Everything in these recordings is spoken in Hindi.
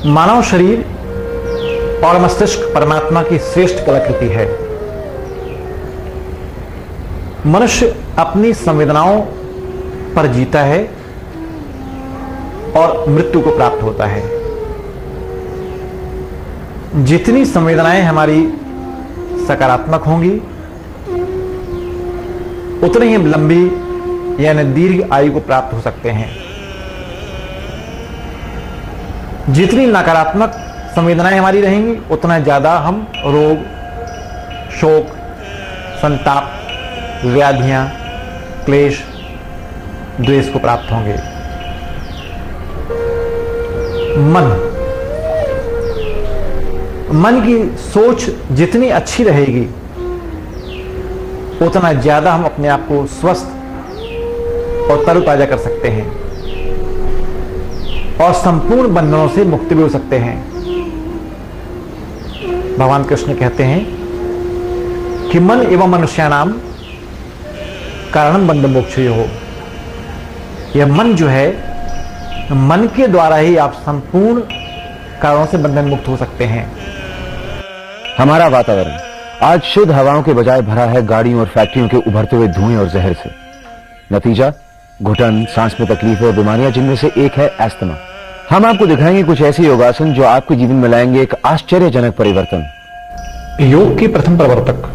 मानव शरीर और मस्तिष्क परमात्मा की श्रेष्ठ कलाकृति है। मनुष्य अपनी संवेदनाओं पर जीता है और मृत्यु को प्राप्त होता है। जितनी संवेदनाएं हमारी सकारात्मक होंगी उतनी ही लंबी यानी दीर्घ आयु को प्राप्त हो सकते हैं। जितनी नकारात्मक संवेदनाएं हमारी रहेंगी उतना ज्यादा हम रोग, शोक, संताप, व्याधियां, क्लेश, द्वेष को प्राप्त होंगे। मन की सोच जितनी अच्छी रहेगी उतना ज्यादा हम अपने आप को स्वस्थ और तरोताजा कर सकते हैं और संपूर्ण बंधनों से मुक्ति भी हो सकते हैं। भगवान कृष्ण कहते हैं कि मन एवं मनुष्यानाम कारणम बंध मोक्षयो हो। यह मन जो है, मन के द्वारा ही आप संपूर्ण कारणों से बंधन मुक्त हो सकते हैं। हमारा वातावरण आज शुद्ध हवाओं के बजाय भरा है गाड़ियों और फैक्ट्रियों के उभरते हुए धुएं और जहर से। नतीजा घुटन, सांस में तकलीफ और बीमारियां, जिनमें से एक है अस्थमा। हम आपको दिखाएंगे कुछ ऐसे योगासन जो आपके जीवन में लाएंगे एक आश्चर्यजनक परिवर्तन। योग के प्रथम प्रवर्तक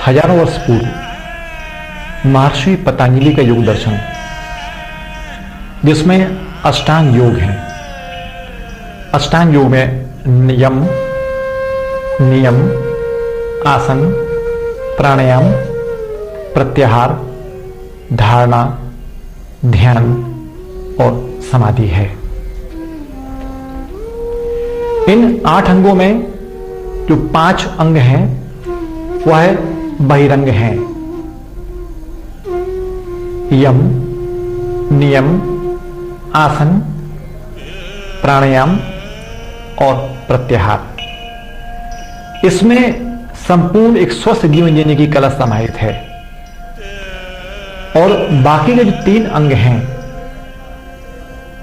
हजारों वर्ष पूर्व महर्षि पतंजलि का योग दर्शन, जिसमें अष्टांग योग है। अष्टांग योग में यम, नियम, आसन, प्राणायाम, प्रत्याहार, धारणा, ध्यान और समाधि है। इन 8 अंगों में जो 5 अंग हैं वह बहिरंग हैं। यम, नियम, आसन, प्राणायाम और प्रत्याहार। इसमें संपूर्ण एक स्वस्थ जीवन जीने की कला समाहित है। और बाकी के जो 3 अंग हैं,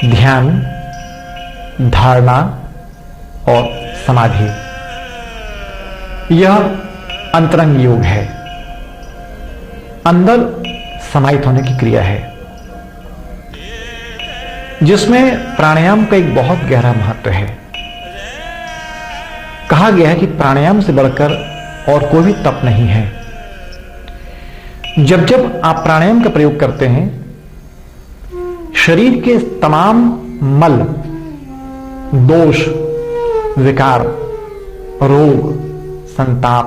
ध्यान, धारणा और समाधि, यह अंतरंग योग है, अंदर समाहित होने की क्रिया है, जिसमें प्राणायाम का एक बहुत गहरा महत्व है। कहा गया है कि प्राणायाम से बढ़कर और कोई भी तप नहीं है। जब जब आप प्राणायाम का प्रयोग करते हैं, शरीर के तमाम मल, दोष, विकार, रोग, संताप,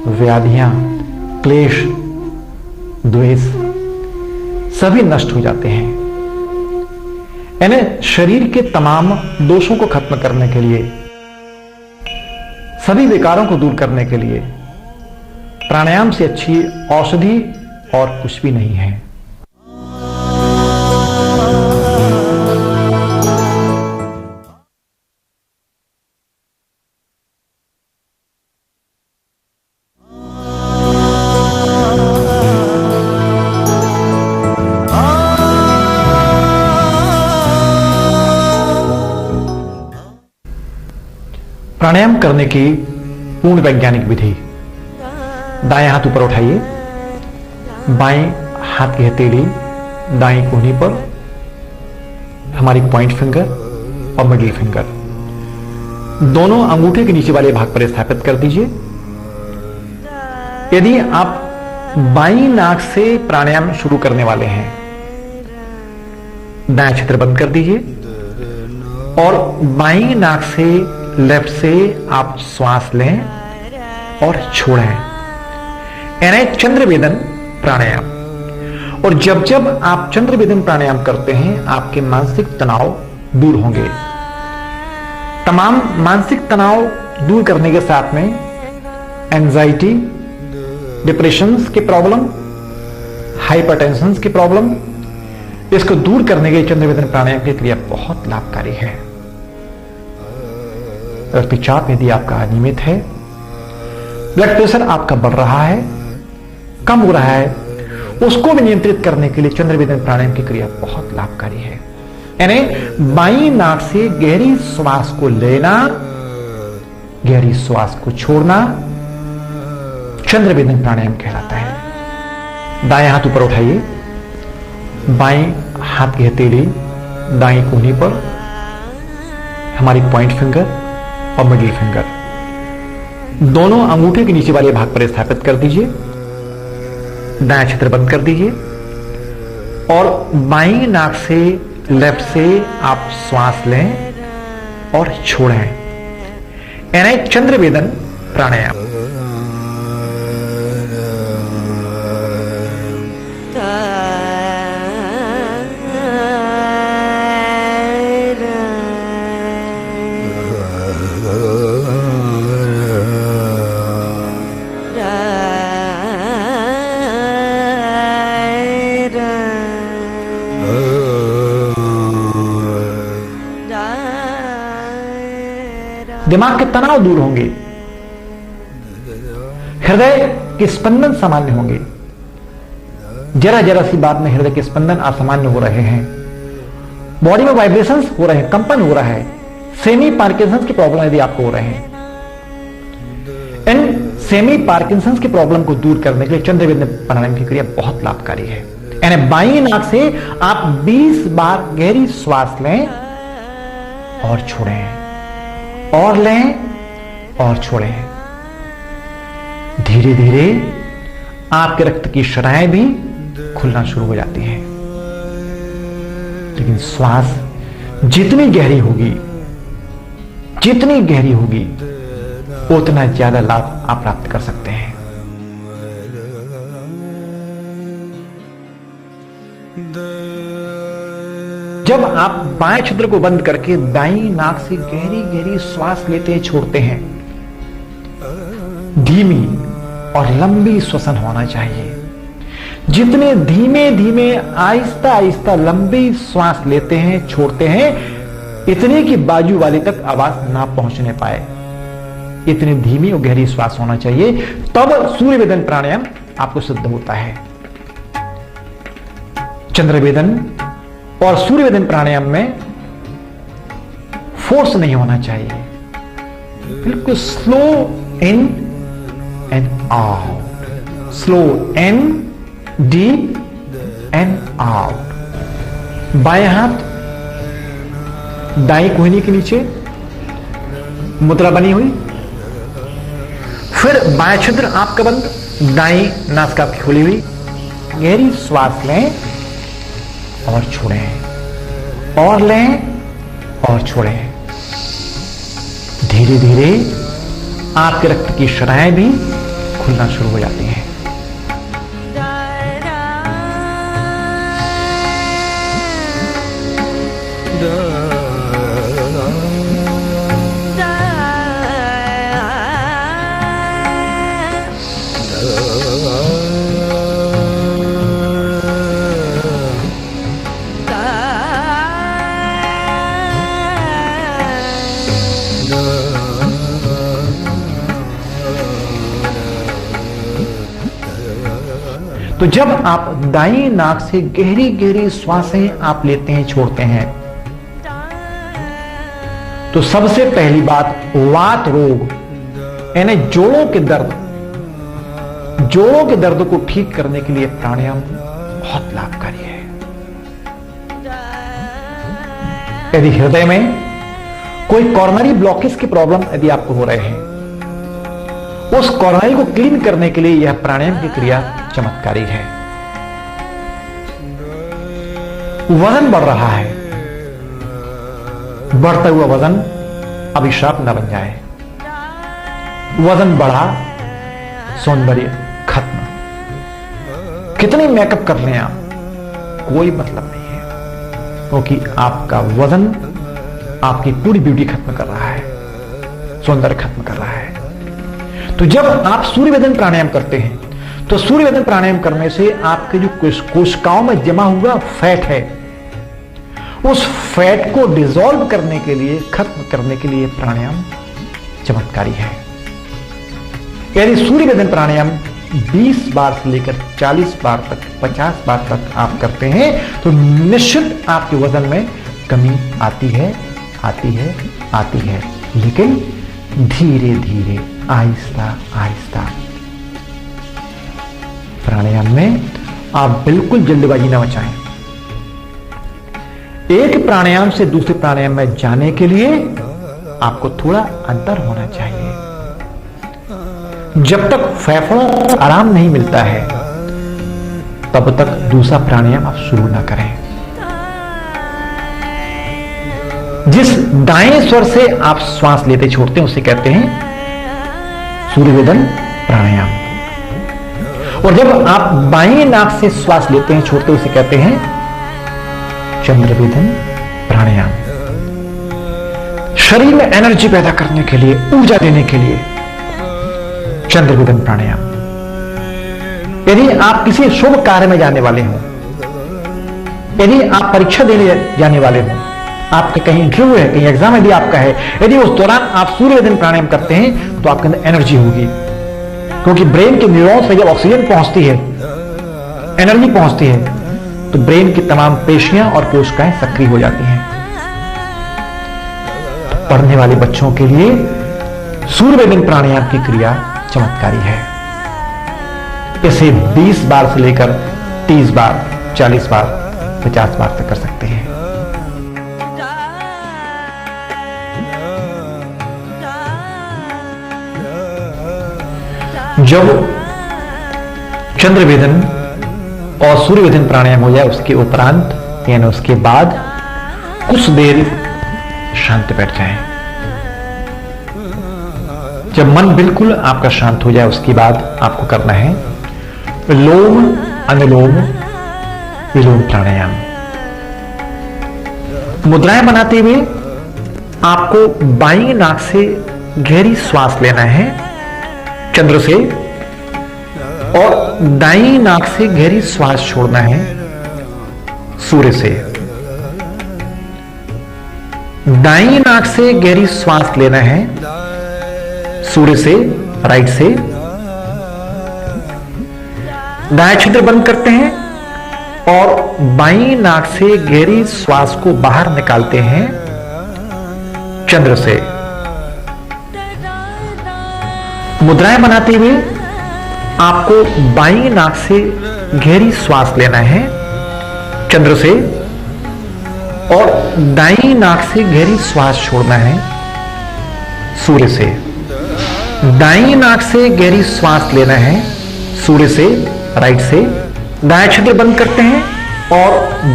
व्याधियां, क्लेश, द्वेष सभी नष्ट हो जाते हैं। यानी शरीर के तमाम दोषों को खत्म करने के लिए, सभी विकारों को दूर करने के लिए प्राणायाम से अच्छी औषधि और कुछ भी नहीं है। प्राणायाम करने की पूर्ण वैज्ञानिक विधि। दाएं हाथ ऊपर उठाइए, बाएं हाथ की हथेली दाएं कोहनी पर, हमारी पॉइंट फिंगर और मिडिल फिंगर दोनों अंगूठे के नीचे वाले भाग पर स्थापित कर दीजिए। यदि आप बाईं नाक से प्राणायाम शुरू करने वाले हैं, दायां क्षेत्र बंद कर दीजिए और बाईं नाक से, लेफ्ट से आप श्वास लें और छोड़ें, यानी चंद्रवेदन प्राणायाम। और जब जब आप चंद्रवेदन प्राणायाम करते हैं, आपके मानसिक तनाव दूर होंगे। तमाम मानसिक तनाव दूर करने के साथ में एंजाइटी, डिप्रेशन की प्रॉब्लम, हाइपरटेंशन की प्रॉब्लम, इसको दूर करने के चंद्रवेदन प्राणायाम की क्रिया बहुत लाभकारी है। रक्तचाप यदि आपका अनियमित है, ब्लड प्रेशर आपका बढ़ रहा है, कम हो रहा है, उसको भी नियंत्रित करने के लिए चंद्रवेदन प्राणायाम की क्रिया बहुत लाभकारी है। यानी बाईं नाक से गहरी श्वास को लेना, गहरी श्वास को छोड़ना चंद्रवेदन प्राणायाम कहलाता है। दाएं हाथ ऊपर उठाइए, बाएं हाथ की हथेली दाएं कोहनी पर, हमारी पॉइंट फिंगर और मिडिल फिंगर दोनों अंगूठे के नीचे वाले भाग पर स्थापित कर दीजिए। दायां छिद्र बंद कर दीजिए और बाईं नाक से लेफ्ट से आप श्वास लें और छोड़ें, यानी चंद्रवेदन प्राणायाम। दिमाग के तनाव दूर होंगे, हृदय के स्पंदन सामान्य होंगे। जरा जरा सी बात में हृदय के स्पंदन असामान्य हो रहे हैं, बॉडी में वाइब्रेशंस हो रहे हैं, कंपन हो रहा है, सेमी पार्किंसंस की प्रॉब्लम यदि आपको हो रहे हैं, इन सेमी पार्किंसंस की प्रॉब्लम को दूर करने के लिए चंद्रवेदन प्राणायाम की क्रिया बहुत लाभकारी है। यानी बाईं नाक से आप 20 बार गहरी श्वास लें और छोड़ें, और लें और छोड़ें। धीरे धीरे आपके रक्त की शराएं भी खुलना शुरू हो जाती हैं, लेकिन श्वास जितनी गहरी होगी, जितनी गहरी होगी उतना ज्यादा लाभ आप प्राप्त कर सकते हैं। जब आप बाएं छिद्र को बंद करके दाईं नाक से गहरी गहरी श्वास लेते हैं, छोड़ते हैं, धीमी और लंबी श्वसन होना चाहिए। जितने धीमे धीमे आहिस्ता आहिस्ता लंबी श्वास लेते हैं, छोड़ते हैं, इतने की बाजू वाले तक आवाज ना पहुंचने पाए, इतनी धीमी और गहरी श्वास होना चाहिए, तब सूर्यवेदन प्राणायाम आपको सिद्ध होता है। चंद्रवेदन और सूर्यवेदन प्राणायाम में फोर्स नहीं होना चाहिए, बिल्कुल slow in and out, slow in, deep and out. बाएं हाथ दाईं कोहनी के नीचे मुद्रा बनी हुई, फिर बाएं छिद्र आपका बंद, दाईं नासिका आपकी खुली हुई। गहरी श्वास लें और छोड़ें, और लें और छोड़ें। धीरे धीरे आपके रक्त की शराएं भी खुलना शुरू हो जाती हैं। तो जब आप दाईं नाक से गहरी गहरी श्वासें आप लेते हैं, छोड़ते हैं, तो सबसे पहली बात वात रोग यानी जोड़ों के दर्द, जोड़ों के दर्द को ठीक करने के लिए प्राणायाम बहुत लाभकारी है। यदि हृदय में कोई कॉर्नरी ब्लॉकेज की प्रॉब्लम यदि आपको हो रहे हैं, उस कॉर्नरी को क्लीन करने के लिए यह प्राणायाम की क्रिया चमत्कारी है। वजन बढ़ रहा है, बढ़ता हुआ वजन अभिशाप न बन जाए। वजन बढ़ा, सौंदर्य खत्म। कितनी मेकअप कर लें आप, कोई मतलब नहीं है, क्योंकि आपका वजन आपकी पूरी ब्यूटी खत्म कर रहा है, सौंदर्य खत्म कर रहा है। तो जब आप सूर्यवेदन प्राणायाम करते हैं, तो सूर्यवेदन प्राणायाम करने से आपके जो कोशिकाओं में जमा हुआ फैट है, उस फैट को डिसॉल्व करने के लिए, खत्म करने के लिए प्राणायाम चमत्कारी है। यदि सूर्यवेदन प्राणायाम 20 बार से लेकर 40 बार तक, 50 बार तक आप करते हैं, तो निश्चित आपके वजन में कमी आती है, आती है, आती है, लेकिन धीरे धीरे, आहिस्ता आहिस्ता। प्राणायाम में आप बिल्कुल जल्दबाजी ना मचाएं। एक प्राणायाम से दूसरे प्राणायाम में जाने के लिए आपको थोड़ा अंतर होना चाहिए। जब तक फेफड़ों को आराम नहीं मिलता है तब तक दूसरा प्राणायाम आप शुरू ना करें। जिस दाएं स्वर से आप श्वास लेते छोड़ते हैं उसे कहते हैं सूर्यवेदन प्राणायाम, और जब आप बाएं नाक से श्वास लेते हैं छोड़ते हैं उसे कहते हैं चंद्रवेदन प्राणायाम। शरीर में एनर्जी पैदा करने के लिए, ऊर्जा देने के लिए चंद्रवेदन प्राणायाम। यदि आप किसी शुभ कार्य में जाने वाले हो, यदि आप परीक्षा देने जाने वाले हो, आपके कहीं इंटरव्यू है, कहीं एग्जाम यदि आपका है, यदि उस दौरान आप सूर्यवेदन प्राणायाम करते हैं तो आपके अंदर एनर्जी होगी, क्योंकि ब्रेन के न्यूरॉन्स में जब ऑक्सीजन पहुंचती है, एनर्जी पहुंचती है, तो ब्रेन की तमाम पेशियां और कोशिकाएं सक्रिय हो जाती हैं। तो पढ़ने वाले बच्चों के लिए सूर्यवेदन प्राणायाम की क्रिया चमत्कारी है। इसे 20 बार से लेकर 30 बार, 40 बार, 50 बार तक कर सकते हैं। जब चंद्रवेदन और सूर्यवेदन प्राणायाम हो जाए उसके उपरांत यानी उसके बाद कुछ देर शांत बैठ जाएं। जब मन बिल्कुल आपका शांत हो जाए उसके बाद आपको करना है लोम अनुलोम विलोम प्राणायाम। मुद्राएं बनाते हुए आपको बाईं नाक से गहरी श्वास लेना है चंद्र से, और दाईं नाक से गहरी श्वास छोड़ना है सूर्य से। दाईं नाक से गहरी श्वास लेना है सूर्य से, राइट से। दाएं छिद्र बंद करते हैं और बाईं नाक से गहरी श्वास को बाहर निकालते हैं चंद्र से। मुद्राएं बनाते हुए आपको बाईं नाक से गहरी श्वास लेना है चंद्र से, और दाईं नाक से गहरी श्वास छोड़ना है सूर्य से। दाईं नाक से गहरी श्वास लेना है सूर्य से, राइट से। दाएं छिद्र बंद करते हैं और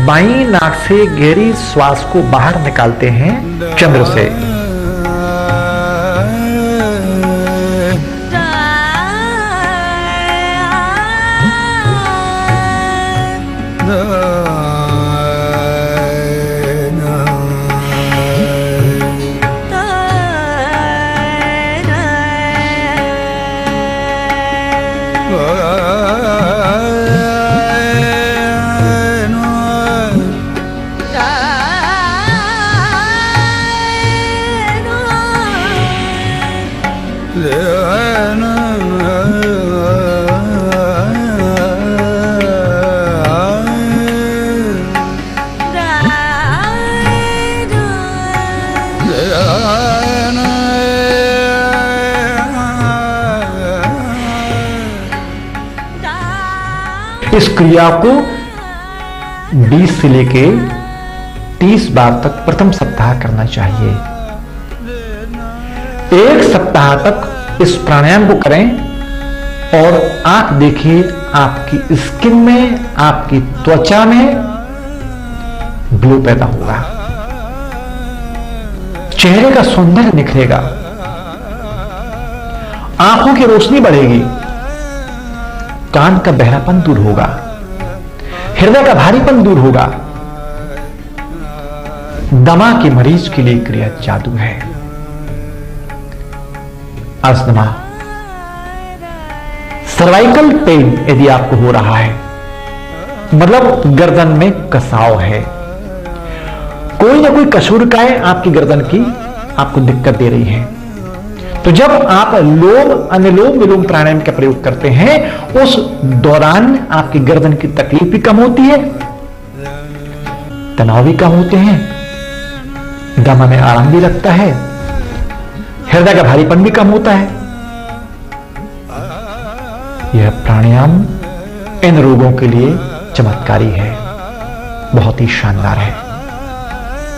बाईं नाक से गहरी श्वास को बाहर निकालते हैं चंद्र से। इस क्रिया को 20 से लेके 30 बार तक प्रथम सप्ताह करना चाहिए। एक सप्ताह तक इस प्राणायाम को करें और आप देखिए आपकी स्किन में, आपकी त्वचा में ग्लो पैदा होगा, चेहरे का सौंदर्य निखरेगा, आंखों की रोशनी बढ़ेगी, कान का बहरापन दूर होगा, हृदय का भारीपन दूर होगा। दमा के मरीज के लिए क्रिया जादू है। अस्थमा, सर्वाइकल पेन यदि आपको हो रहा है, मतलब गर्दन में कसाव है, कोई ना कोई कशूरकाय आपकी गर्दन की आपको दिक्कत दे रही है, तो जब आप लोम अनुलोम विलोम प्राणायाम का प्रयोग करते हैं उस दौरान आपकी गर्दन की तकलीफ भी कम होती है, तनाव भी कम होते हैं, दमा में आराम भी लगता है, हृदय का भारीपन भी कम होता है। यह प्राणायाम इन रोगों के लिए चमत्कारी है, बहुत ही शानदार है।